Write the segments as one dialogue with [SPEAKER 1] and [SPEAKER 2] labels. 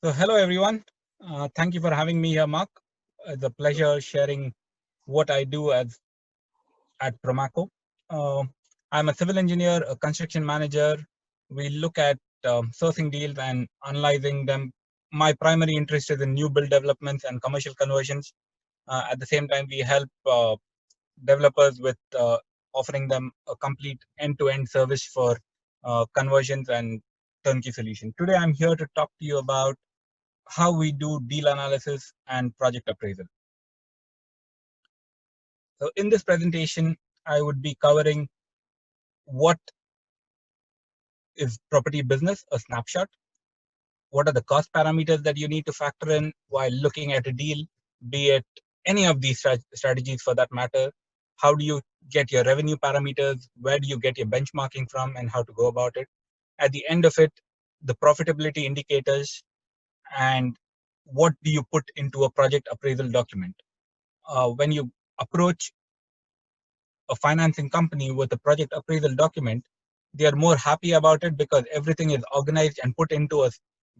[SPEAKER 1] So hello everyone. Thank you for having me here, Mark. It's a pleasure sharing what I do at Promaco. Uh, I'm a civil engineer, a construction manager. We look at sourcing deals and analyzing them. My primary interest is in new build developments and commercial conversions. At the same time, we help developers with offering them a complete end-to-end service for conversions and turnkey solution. Today, I'm here to talk to you about how we do deal analysis and project appraisal. So in this presentation, I would be covering what is property business, a snapshot. What are the cost parameters that you need to factor in while looking at a deal, be it any of these strategies for that matter. How do you get your revenue parameters? Where do you get your benchmarking from and how to go about it? At the end of it, the profitability indicators and what do you put into a project appraisal document? When you approach a financing company with a project appraisal document, they are more happy about it because everything is organized and put into a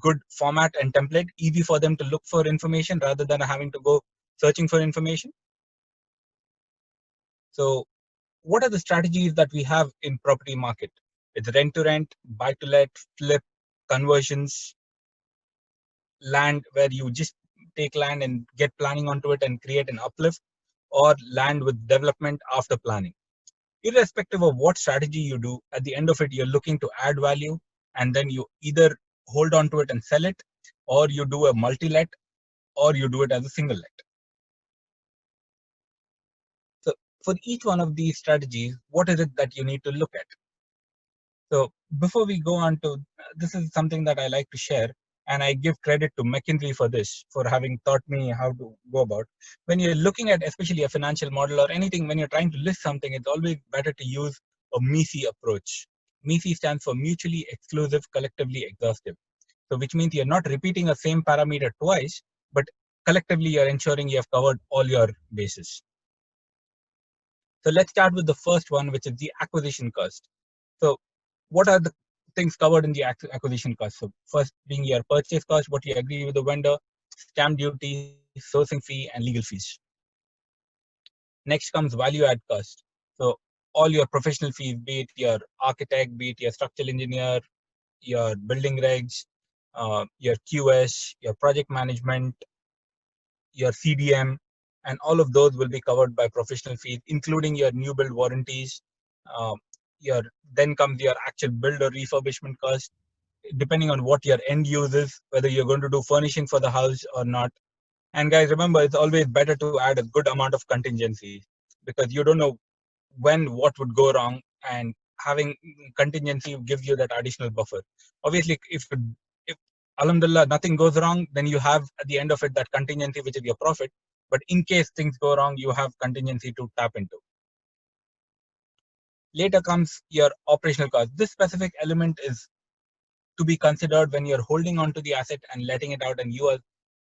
[SPEAKER 1] good format and template, easy for them to look for information rather than having to go searching for information. So what are the strategies that we have in property market? It's rent to rent, buy to let, flip, conversions, land where you just take land and get planning onto it and create an uplift, or land with development after planning. Irrespective of what strategy you do, at the end of it, you're looking to add value, and then you either hold on to it and sell it, or you do a multi-let, or you do it as a single let. So for each one of these strategies, what is it that you need to look at? So before we go on to, this is something that I like to share, and I give credit to McKinsey for this, for having taught me how to go about. When you're looking at especially a financial model or anything, when you're trying to list something, it's always better to use a MECE approach. MECE stands for mutually exclusive, collectively exhaustive. So which means you're not repeating a same parameter twice, but collectively you're ensuring you have covered all your bases. So let's start with the first one, which is the acquisition cost. So what are the things covered in the acquisition cost? So first being your purchase cost, what you agree with the vendor, stamp duty, sourcing fee, and legal fees. Next comes value add cost. So all your professional fees, be it your architect, be it your structural engineer, your building regs, your QS, your project management, your CDM, and all of those will be covered by professional fees, including your new build warranties. Uh, your then comes your actual build or refurbishment cost, depending on what your end use is, whether you're going to do furnishing for the house or not. And guys, remember, it's always better to add a good amount of contingency because you don't know when what would go wrong, and having contingency gives you that additional buffer. Obviously, if alhamdulillah nothing goes wrong, then you have at the end of it that contingency, which is your profit. But in case things go wrong, you have contingency to tap into. Later comes your operational cost. This specific element is to be considered when you're holding on to the asset and letting it out and you are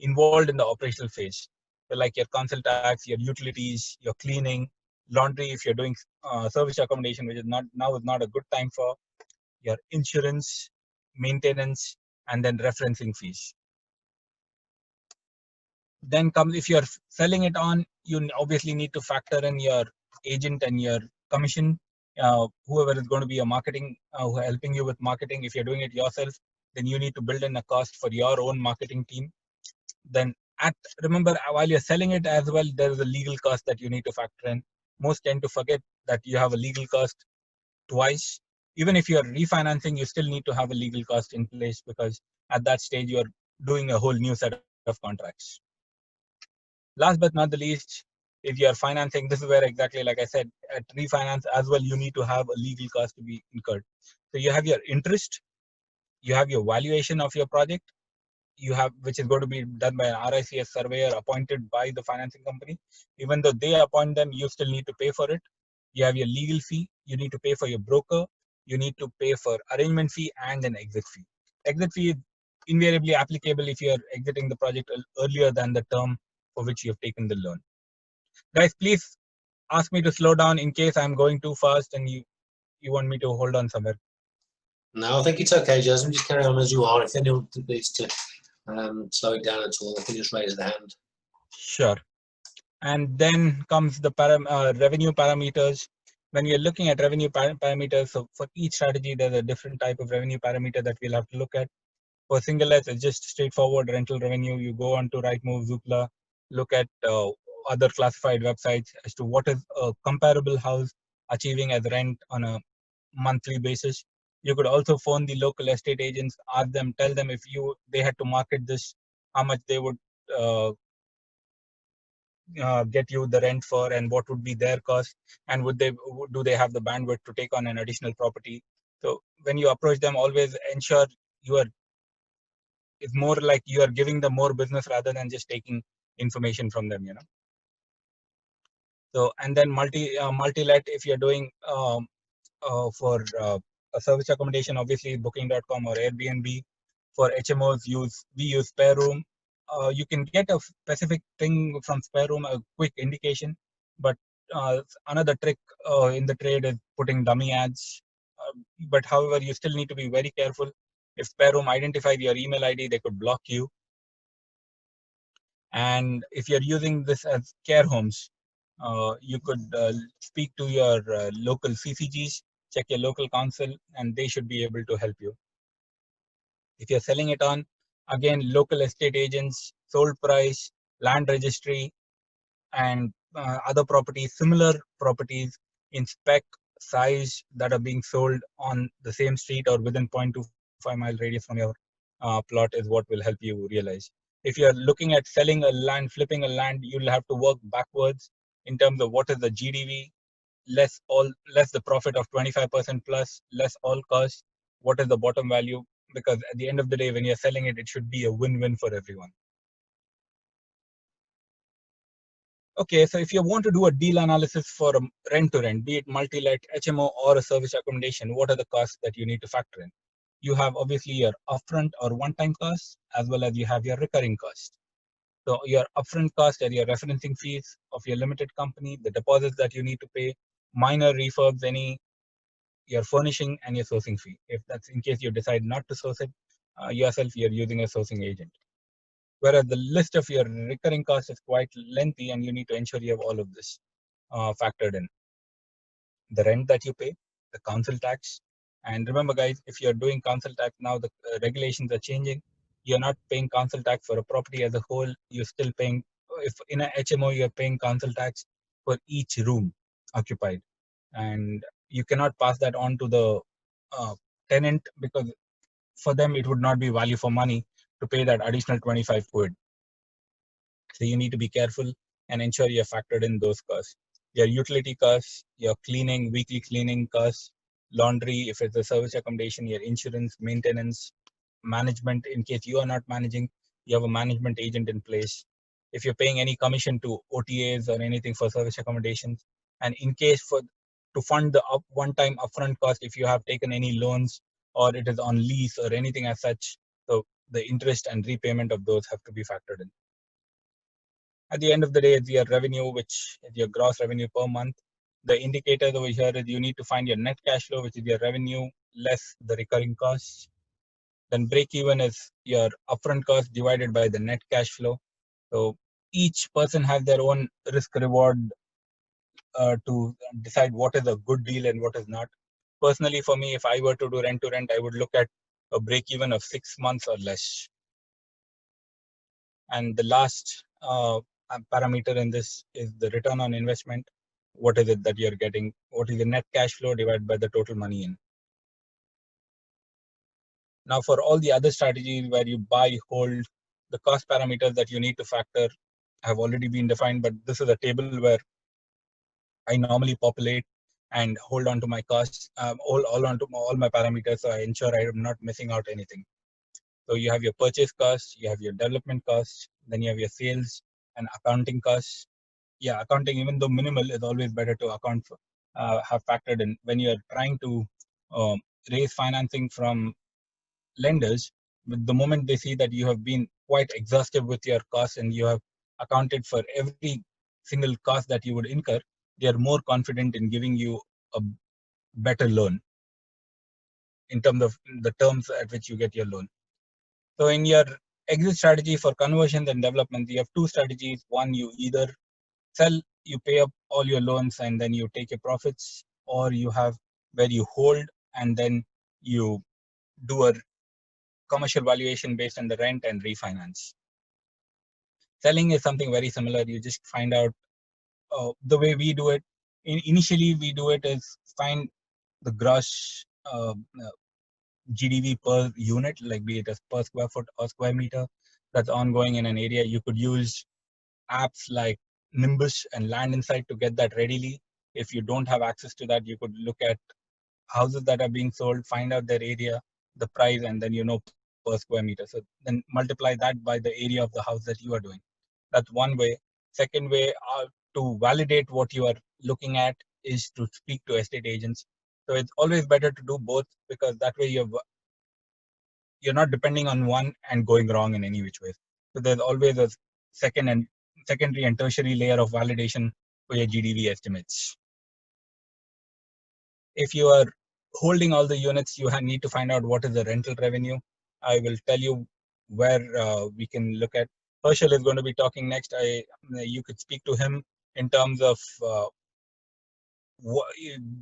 [SPEAKER 1] involved in the operational phase. So like your council tax, your utilities, your cleaning, laundry if you're doing service accommodation, which is not a good time for, your insurance, maintenance, and then referencing fees. Then comes, if you're selling it on, you obviously need to factor in your agent and your commission, whoever is going to be your marketing, helping you with marketing. If you're doing it yourself, then you need to build in a cost for your own marketing team. Then remember, while you're selling it as well, there is a legal cost that you need to factor in. Most tend to forget that you have a legal cost twice. Even if you're refinancing, you still need to have a legal cost in place because at that stage you're doing a whole new set of contracts. Last but not the least, if you're financing, this is where exactly like I said, at refinance as well, you need to have a legal cost to be incurred. So you have your interest, you have your valuation of your project, you have, which is going to be done by an RICS surveyor appointed by the financing company. Even though they appoint them, you still need to pay for it. You have your legal fee, you need to pay for your broker, you need to pay for arrangement fee and an exit fee. Exit fee is invariably applicable if you are exiting the project earlier than the term for which you have taken the loan. Guys, please ask me to slow down in case I'm going too fast and you want me to hold on somewhere.
[SPEAKER 2] No, I think it's okay, Jasmine. Just carry on as you are. If anyone needs to slow it down at all, they can just raise their hand.
[SPEAKER 1] Sure. And then comes the revenue parameters. When you're looking at revenue parameters, so for each strategy, there's a different type of revenue parameter that we'll have to look at. For single S, it's just straightforward rental revenue. You go on to Rightmove, Zoopla, look at other classified websites as to what is a comparable house achieving as rent on a monthly basis. You could also phone the local estate agents, ask them, tell them if they had to market this, how much they would get you the rent for, and what would be their cost, and do they have the bandwidth to take on an additional property. So when you approach them, always ensure it's more like you are giving them more business rather than just taking information from them, So, and then multi-let, if you're doing for a service accommodation, obviously booking.com or Airbnb. For HMOs, we use spare room. You can get a specific thing from spare room, a quick indication, but another trick in the trade is putting dummy ads. But however, you still need to be very careful. If spare room identified your email ID, they could block you. And if you're using this as care homes, you could speak to your local CCGs, check your local council, and they should be able to help you. If you're selling it on, again, local estate agents, sold price, land registry, and other properties, similar properties in spec, size that are being sold on the same street or within 0.25 mile radius from your plot is what will help you realize. If you're looking at selling a land, flipping a land, you'll have to work backwards in terms of what is the GDV, less the profit of 25% plus, less all costs, what is the bottom value, because at the end of the day, when you're selling it, it should be a win-win for everyone. Okay, so if you want to do a deal analysis for a rent-to-rent, be it multi-let, HMO, or a service accommodation, what are the costs that you need to factor in? You have obviously your upfront or one-time costs, as well as you have your recurring costs. So your upfront cost are your referencing fees of your limited company, the deposits that you need to pay, minor refurbs, your furnishing, and your sourcing fee. If that's in case you decide not to source it yourself, you're using a sourcing agent. Whereas the list of your recurring costs is quite lengthy, and you need to ensure you have all of this factored in. The rent that you pay, the council tax. And remember, guys, if you're doing council tax now, the regulations are changing. You're not paying council tax for a property as a whole. You're still paying, if in a HMO, you're paying council tax for each room occupied. And you cannot pass that on to the tenant, because for them, it would not be value for money to pay that additional 25 quid. So you need to be careful and ensure you're factored in those costs. Your utility costs, your cleaning, weekly cleaning costs, laundry, if it's a service accommodation, your insurance, maintenance, management. In case you are not managing, you have a management agent in place. If you're paying any commission to OTAs or anything for service accommodations, and in case to fund the one-time upfront cost, if you have taken any loans or it is on lease or anything as such, so the interest and repayment of those have to be factored in. At the end of the day, it's your revenue, which is your gross revenue per month. The indicator over here is you need to find your net cash flow, which is your revenue less the recurring costs. Then break even is your upfront cost divided by the net cash flow. So each person has their own risk reward to decide what is a good deal and what is not. Personally, for me, if I were to do rent to rent, I would look at a break even of 6 months or less. And the last parameter in this is the return on investment. What is it that you're getting? What is the net cash flow divided by the total money in? Now, for all the other strategies where you buy, hold, the cost parameters that you need to factor have already been defined, but this is a table where I normally populate and hold on to my costs, all onto all my parameters, so I ensure I am not missing out anything. So you have your purchase costs, you have your development costs, then you have your sales and accounting costs. Yeah, accounting, even though minimal, is always better to account for, have factored in when you're trying to raise financing from lenders. The moment they see that you have been quite exhaustive with your costs and you have accounted for every single cost that you would incur, they are more confident in giving you a better loan in terms of the terms at which you get your loan. So in your exit strategy for conversions and development, you have two strategies. One, you either sell, you pay up all your loans and then you take your profits, or you have where you hold and then you do a commercial valuation based on the rent and refinance. Selling is something very similar. You just find out the way we do it. Initially, we do it is find the gross GDV per unit, like be it as per square foot or square meter, that's ongoing in an area. You could use apps like Nimbus and Land Insight to get that readily. If you don't have access to that, you could look at houses that are being sold, find out their area, the price, and then per square meter. So then multiply that by the area of the house that you are doing. That's one way. Second way, to validate what you are looking at is to speak to estate agents. So it's always better to do both, because that way you're not depending on one and going wrong in any which way. So there's always a secondary and tertiary layer of validation for your GDV estimates. If you are holding all the units, you need to find out what is the rental revenue. I will tell you where we can look at. Herschel is going to be talking next. You could speak to him in terms of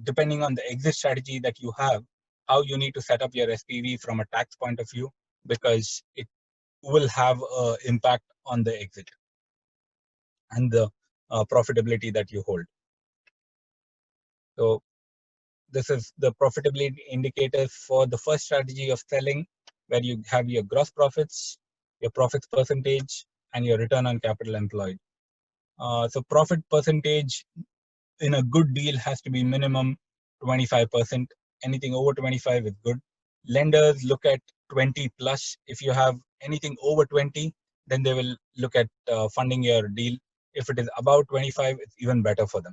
[SPEAKER 1] depending on the exit strategy that you have, how you need to set up your SPV from a tax point of view, because it will have an impact on the exit and the profitability that you hold. So this is the profitability indicators for the first strategy of selling, where you have your gross profits, your profits percentage, and your return on capital employed. So profit percentage in a good deal has to be minimum 25%. Anything over 25 is good. Lenders look at 20 plus. If you have anything over 20, then they will look at funding your deal. If it is about 25, it's even better for them.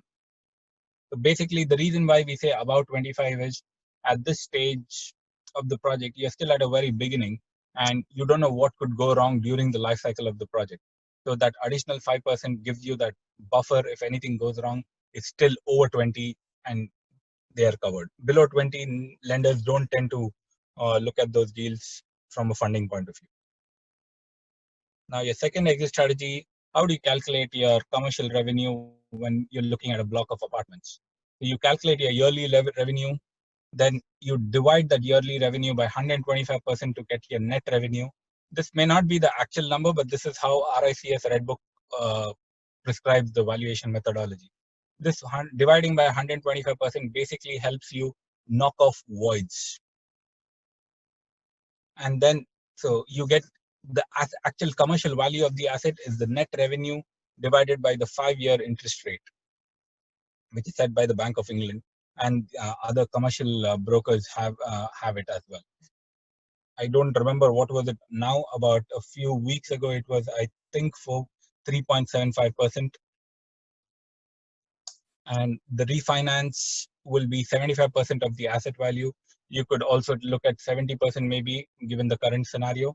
[SPEAKER 1] So basically, the reason why we say about 25 is at this stage of the project, you're still at a very beginning and you don't know what could go wrong during the life cycle of the project. So that additional 5% gives you that buffer. If anything goes wrong, it's still over 20 and they are covered. Below 20, lenders don't tend to look at those deals from a funding point of view. Now, your second exit strategy, how do you calculate your commercial revenue when you're looking at a block of apartments? So you calculate your yearly revenue, then you divide that yearly revenue by 125% to get your net revenue. This may not be the actual number, but this is how RICS Redbook prescribes the valuation methodology. This dividing by 125% basically helps you knock off voids. And then, so you get the actual commercial value of the asset is the net revenue divided by the 5-year interest rate, which is set by the Bank of England, and other commercial brokers have it as well. I don't remember what was it now. About a few weeks ago, it was, I think, for 3.75%. And the refinance will be 75% of the asset value. You could also look at 70% maybe, given the current scenario.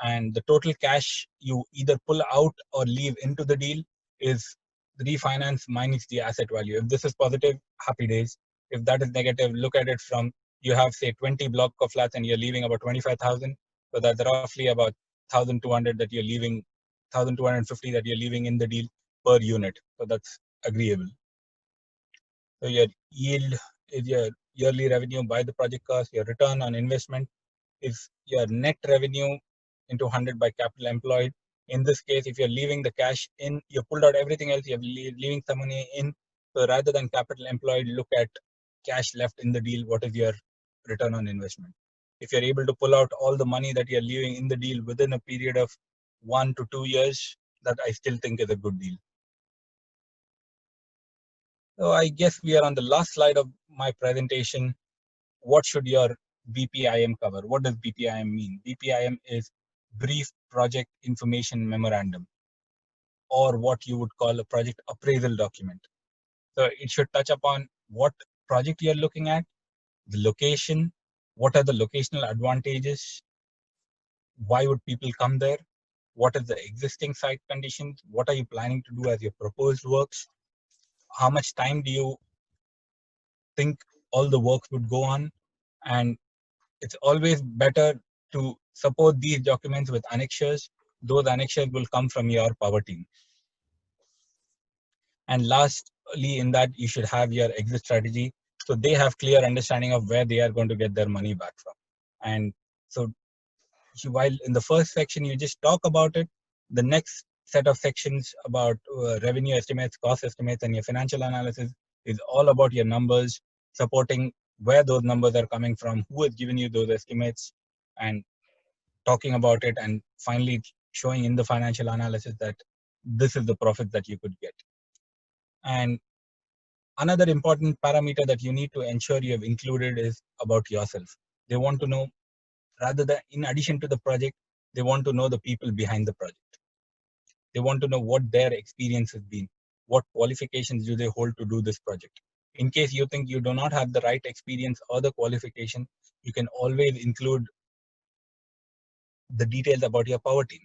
[SPEAKER 1] And the total cash you either pull out or leave into the deal is the refinance minus the asset value. If this is positive, happy days. If that is negative, look at it from, you have say 20 block of flats and you're leaving about 25,000. So that's roughly about 1,200 that you're leaving, 1,250 that you're leaving in the deal per unit. So that's agreeable. So your yield is your yearly revenue by the project cost. Your return on investment is your net revenue into 100 by capital employed. In this case, if you're leaving the cash in, you pulled out everything else, you're leaving some money in. So rather than capital employed, look at cash left in the deal. What is your return on investment? If you're able to pull out all the money that you're leaving in the deal within a period of 1 to 2 years, that I still think is a good deal. So I guess we are on the last slide of my presentation. What should your BPIM cover? What does BPIM mean? BPIM is Brief Project Information Memorandum, or what you would call a project appraisal document. So it should touch upon what project you're looking at, the location, what are the locational advantages, why would people come there, what is the existing site conditions, what are you planning to do as your proposed works, how much time do you think all the work would go on. And it's always better to support these documents with annexures. Those annexures will come from your power team. And lastly, in that, you should have your exit strategy. So they have clear understanding of where they are going to get their money back from. And so while in the first section, you just talk about it, the next set of sections about revenue estimates, cost estimates, and your financial analysis is all about your numbers, supporting where those numbers are coming from, who has given you those estimates, and talking about it, and finally showing in the financial analysis that this is the profit that you could get. And another important parameter that you need to ensure you have included is about yourself. They want to know, rather than in addition to the project, they want to know the people behind the project. They want to know what their experience has been, what qualifications do they hold to do this project. In case you think you do not have the right experience or the qualification, you can always include the details about your power team,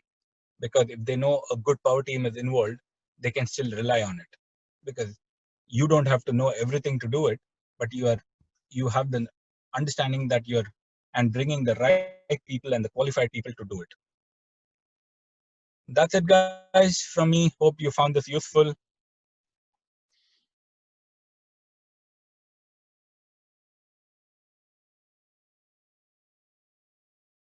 [SPEAKER 1] because if they know a good power team is involved, they can still rely on it, because you don't have to know everything to do it, but you have the understanding that you're and bringing the right people and the qualified people to do it. That's it, guys, from me. Hope you found this useful.